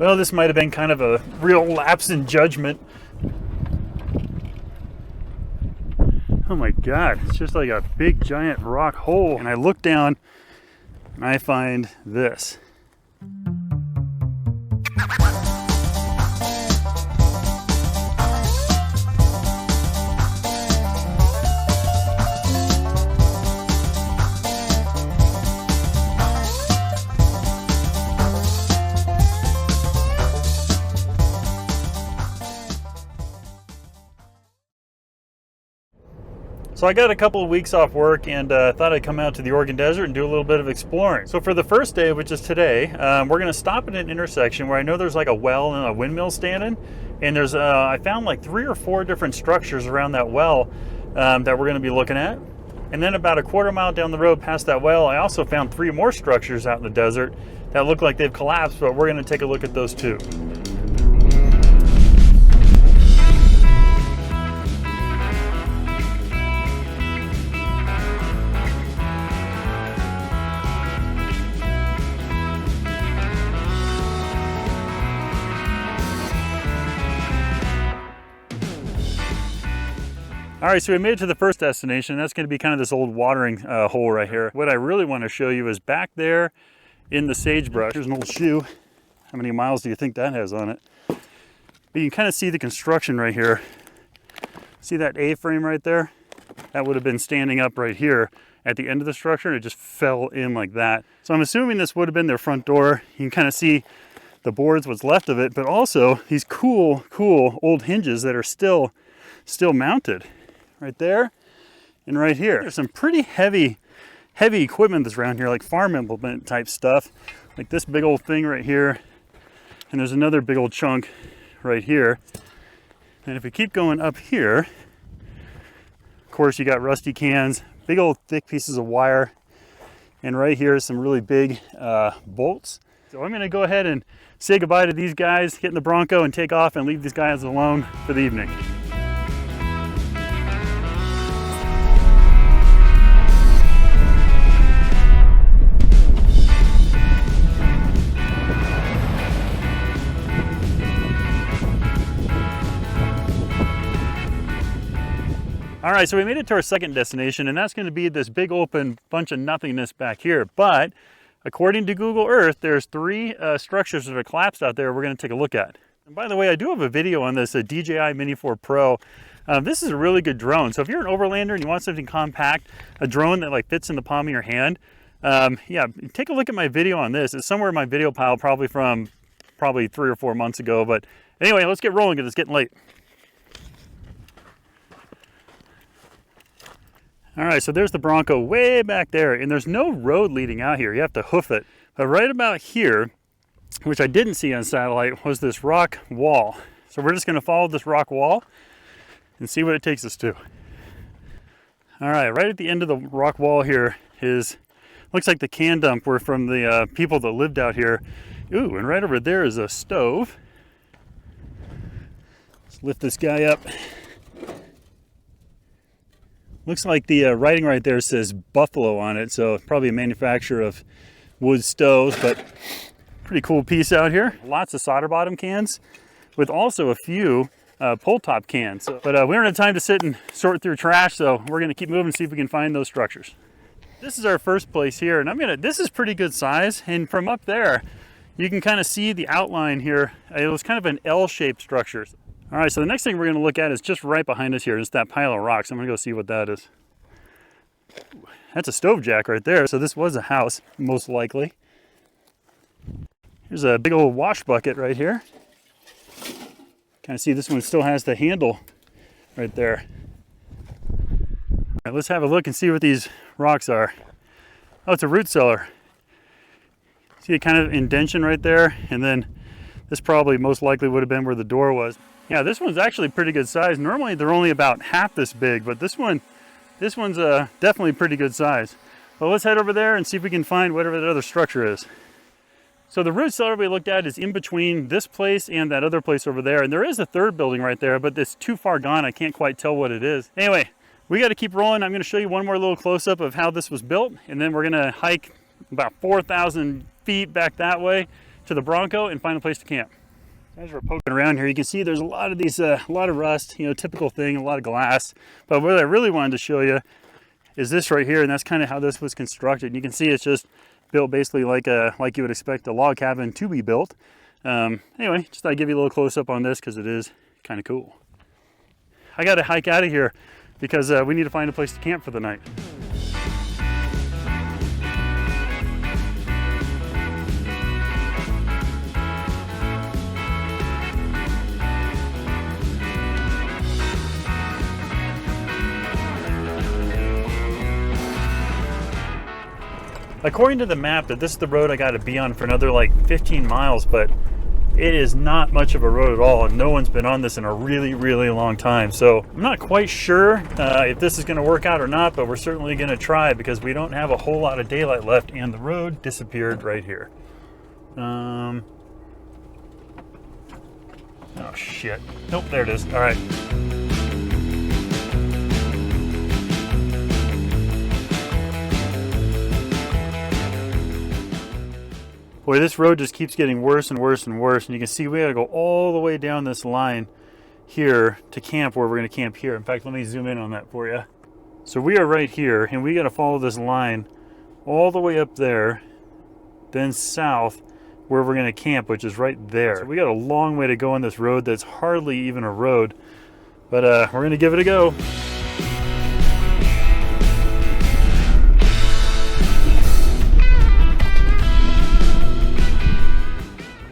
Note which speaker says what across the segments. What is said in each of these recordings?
Speaker 1: Well, this might have been kind of a real lapse in judgment. Oh my God, it's just like a big giant rock hole. And I look down and I find this. So I got a couple of weeks off work and thought I'd come out to the Oregon Desert and do a little bit of exploring. So for the first day, which is today, we're gonna stop at an intersection where I know there's like a well and a windmill standing. And there's, I found like 3 or 4 different structures around that well that we're gonna be looking at. And then about a quarter mile down the road past that well, I also found 3 more structures out in the desert that look like they've collapsed, but we're gonna take a look at those too. All right, so we made it to the first destination. That's going to be kind of this old watering hole right here. What I really want to show you is back there in the sagebrush. Here's an old shoe. How many miles do you think that has on it? But you can kind of see the construction right here. See that A-frame right there? That would have been standing up right here at the end of the structure, and it just fell in like that. So I'm assuming this would have been their front door. You can kind of see the boards, what's left of it, but also these cool old hinges that are still mounted. Right there and right here. There's some pretty heavy equipment that's around here, like farm implement type stuff, like this big old thing right here. And there's another big old chunk right here. And if we keep going up here, of course, you got rusty cans, big old thick pieces of wire. And right here is some really big bolts. So I'm gonna go ahead and say goodbye to these guys, get in the Bronco and take off and leave these guys alone for the evening. All right, so we made it to our second destination, and that's going to be this big open bunch of nothingness back here. But according to Google Earth, there's 3 structures that are collapsed out there we're going to take a look at. And by the way, I do have a video on this, a DJI Mini 4 Pro. This is a really good drone. So if you're an overlander and you want something compact, a drone that like fits in the palm of your hand, yeah, take a look at my video on this. It's somewhere in my video pile, probably from 3 or 4 months ago. But anyway, let's get rolling because it's getting late. All right, so there's the Bronco way back there, and there's no road leading out here. You have to hoof it. But right about here, which I didn't see on satellite, was this rock wall. So we're just gonna follow this rock wall and see what it takes us to. All right at the end of the rock wall here is, looks like the can dump were from the people that lived out here. Ooh, and right over there is a stove. Let's lift this guy up. Looks like the writing right there says Buffalo on it, so probably a manufacturer of wood stoves, but pretty cool piece out here. Lots of solder bottom cans with also a few pull top cans. But we don't have time to sit and sort through trash, so we're gonna keep moving and see if we can find those structures. This is our first place here, and this is pretty good size, and from up there, you can kind of see the outline here. It was kind of an L-shaped structure. All right, so the next thing we're gonna look at is just right behind us here. It's that pile of rocks. I'm gonna go see what that is. That's a stove jack right there. So this was a house, most likely. Here's a big old wash bucket right here. Kind of see this one still has the handle right there. All right, let's have a look and see what these rocks are. Oh, it's a root cellar. See a kind of indention right there, and then this probably most likely would have been where the door was. Yeah, this one's actually pretty good size. Normally they're only about half this big, but this one's definitely pretty good size. Well, let's head over there and see if we can find whatever that other structure is. So the root cellar we looked at is in between this place and that other place over there. And there is a third building right there, but it's too far gone. I can't quite tell what it is. Anyway, we got to keep rolling. I'm going to show you one more little close-up of how this was built, and then we're going to hike about 4,000 feet back that way to the Bronco and find a place to camp. As we're poking around here, you can see there's a lot of these, a lot of rust, you know, typical thing, a lot of glass. But what I really wanted to show you is this right here, and that's kind of how this was constructed. And you can see it's just built basically like you would expect a log cabin to be built. Anyway, just thought I'd give you a little close up on this because it is kind of cool. I got to hike out of here because we need to find a place to camp for the night. According to the map, that this is the road I got to be on for another like 15 miles, but it is not much of a road at all, and no one's been on this in a really, really long time. So I'm not quite sure if this is going to work out or not, but we're certainly going to try because we don't have a whole lot of daylight left, and the road disappeared right here. Oh shit. Nope, there it is. All right. Boy, this road just keeps getting worse and worse and worse, and you can see we gotta go all the way down this line here to camp where we're gonna camp here. In fact, let me zoom in on that for you. So we are right here, and we gotta follow this line all the way up there, then south where we're gonna camp, which is right there. So we got a long way to go on this road that's hardly even a road, but we're gonna give it a go.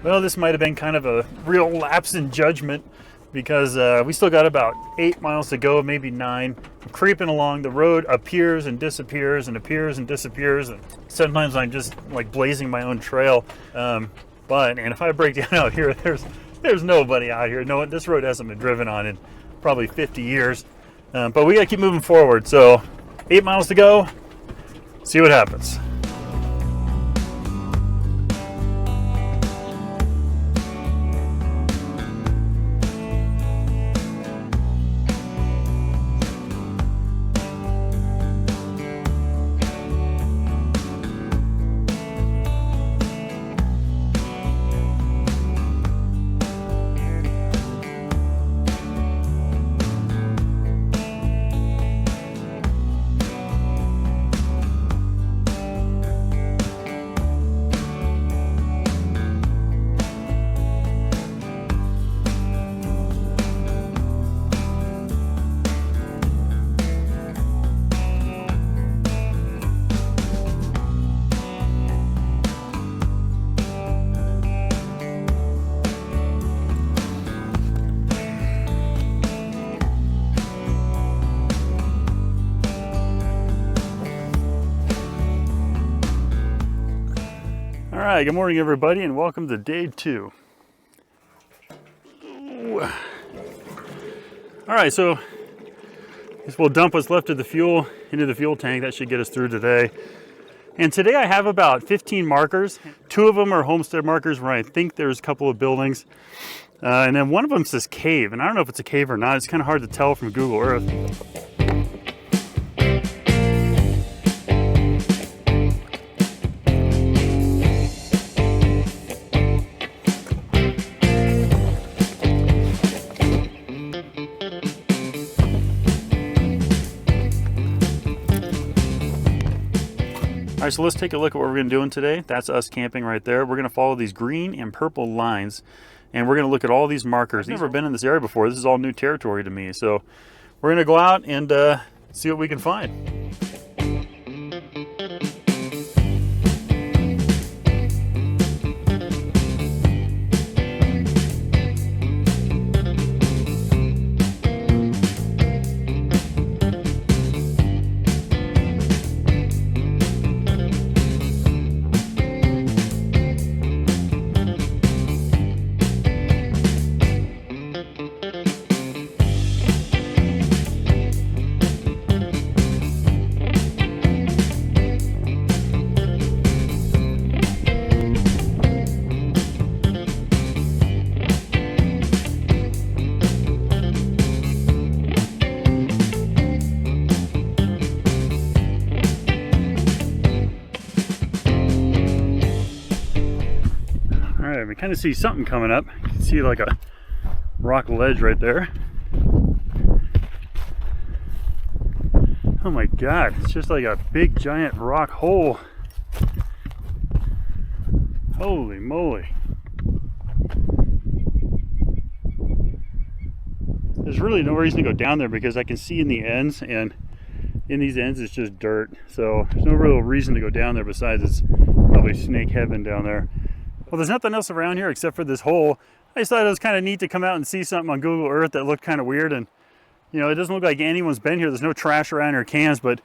Speaker 1: Well, this might have been kind of a real lapse in judgment because we still got about 8 miles to go, maybe 9. I'm creeping along. The road appears and disappears and appears and disappears. And sometimes I'm just like blazing my own trail. And if I break down out here, there's nobody out here. No, this road hasn't been driven on in probably 50 years. But we got to keep moving forward. So 8 miles to go. See what happens. All right, good morning everybody and welcome to day 2. Ooh. All right, so this will dump what's left of the fuel into the fuel tank. That should get us through today. And today I have about 15 markers. 2 of them are homestead markers where I think there's a couple of buildings. And then one of them says cave, and I don't know if it's a cave or not. It's kind of hard to tell from Google Earth. All right, so let's take a look at what we're going to do today. That's us camping right there. We're going to follow these green and purple lines, and we're going to look at all these markers. I've never been in this area before. This is all new territory to me. So we're going to go out and see what we can find. kind of see something coming up. You can see like a rock ledge right there. Oh my God, it's just like a big giant rock hole. Holy moly. There's really no reason to go down there because I can see in the ends, and in these ends it's just dirt. So there's no real reason to go down there besides it's probably snake heaven down there. Well, there's nothing else around here except for this hole. I just thought it was kind of neat to come out and see something on Google Earth that looked kind of weird. And you know, it doesn't look like anyone's been here. There's no trash around or cans, but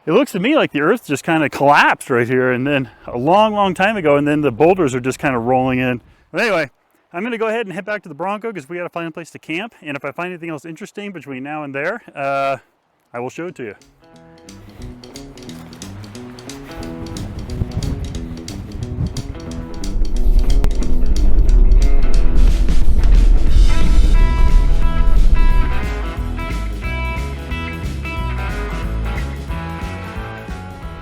Speaker 1: it looks to me like the earth just kind of collapsed right here, and then a long time ago, and then the boulders are just kind of rolling in. But anyway, I'm going to go ahead and head back to the Bronco because we got to find a place to camp. And if I find anything else interesting between now and there, I will show it to you.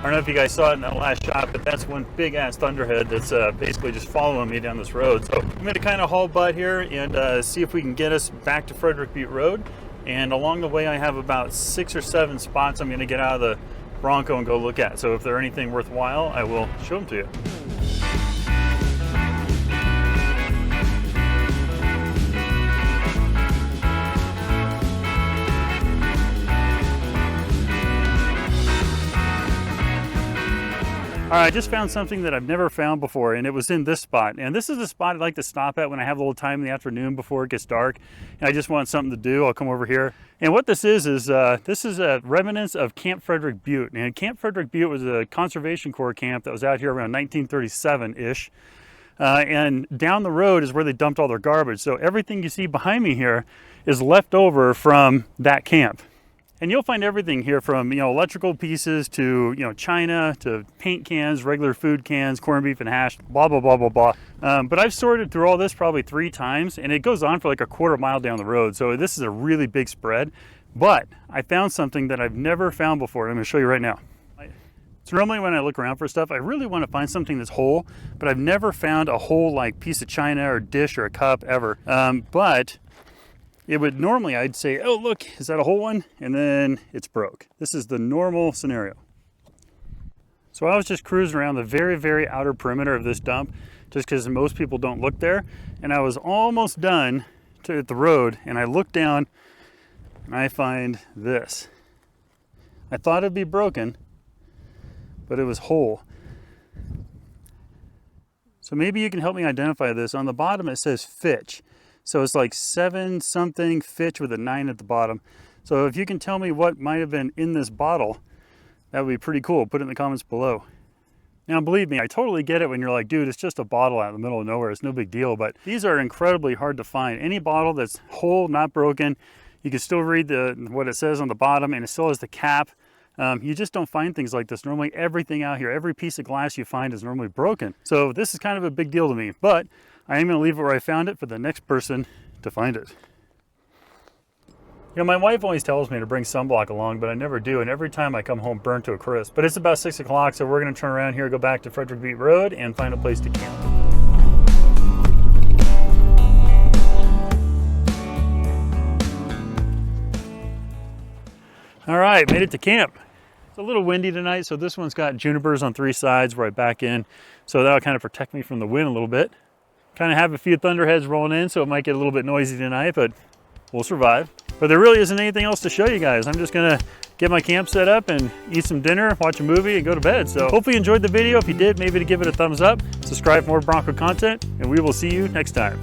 Speaker 1: I don't know if you guys saw it in that last shot, but that's one big ass thunderhead that's basically just following me down this road. So I'm going to kind of haul butt here and see if we can get us back to Frederick Butte Road. And along the way, I have about 6 or 7 spots I'm going to get out of the Bronco and go look at. So if they're anything worthwhile, I will show them to you. All right, I just found something that I've never found before, and it was in this spot. And this is the spot I'd like to stop at when I have a little time in the afternoon before it gets dark, and I just want something to do. I'll come over here. And what this is a remnants of Camp Frederick Butte. And Camp Frederick Butte was a Conservation Corps camp that was out here around 1937-ish. And down the road is where they dumped all their garbage. So everything you see behind me here is left over from that camp. And you'll find everything here from, you know, electrical pieces to, you know, china to paint cans, regular food cans, corned beef and hash, blah, blah, blah, blah, blah. But I've sorted through all this probably 3 times, and it goes on for like a quarter mile down the road. So this is a really big spread. But I found something that I've never found before. I'm going to show you right now. So normally when I look around for stuff, I really want to find something that's whole, but I've never found a whole like piece of china or dish or a cup ever. But it would normally, I'd say, oh, look, is that a whole one? And then it's broke. This is the normal scenario. So I was just cruising around the very outer perimeter of this dump just because most people don't look there. And I was almost done at the road, and I look down and I find this. I thought it'd be broken, but it was whole. So maybe you can help me identify this. On the bottom it says Fitch. So it's like 7 something Fitch with a 9 at the bottom. So if you can tell me what might have been in this bottle, that would be pretty cool. Put it in the comments below. Now believe me, I totally get it when you're like, dude, it's just a bottle out in the middle of nowhere. It's no big deal. But these are incredibly hard to find. Any bottle that's whole, not broken, you can still read what it says on the bottom, and it still has the cap. You just don't find things like this. Normally everything out here, every piece of glass you find is normally broken. So this is kind of a big deal to me, but I am gonna leave it where I found it for the next person to find it. You know, my wife always tells me to bring sunblock along, but I never do, and every time I come home burnt to a crisp. But it's about 6 o'clock, so we're gonna turn around here, go back to Frederick Butte Road, and find a place to camp. All right, made it to camp. It's a little windy tonight, so this one's got junipers on 3 sides where I back in, so that'll kind of protect me from the wind a little bit. Kind of have a few thunderheads rolling in, so it might get a little bit noisy tonight, but we'll survive. But there really isn't anything else to show you guys. I'm just gonna get my camp set up and eat some dinner, watch a movie, and go to bed. So hopefully you enjoyed the video. If you did, maybe to give it a thumbs up, subscribe for more Bronco content, and we will see you next time.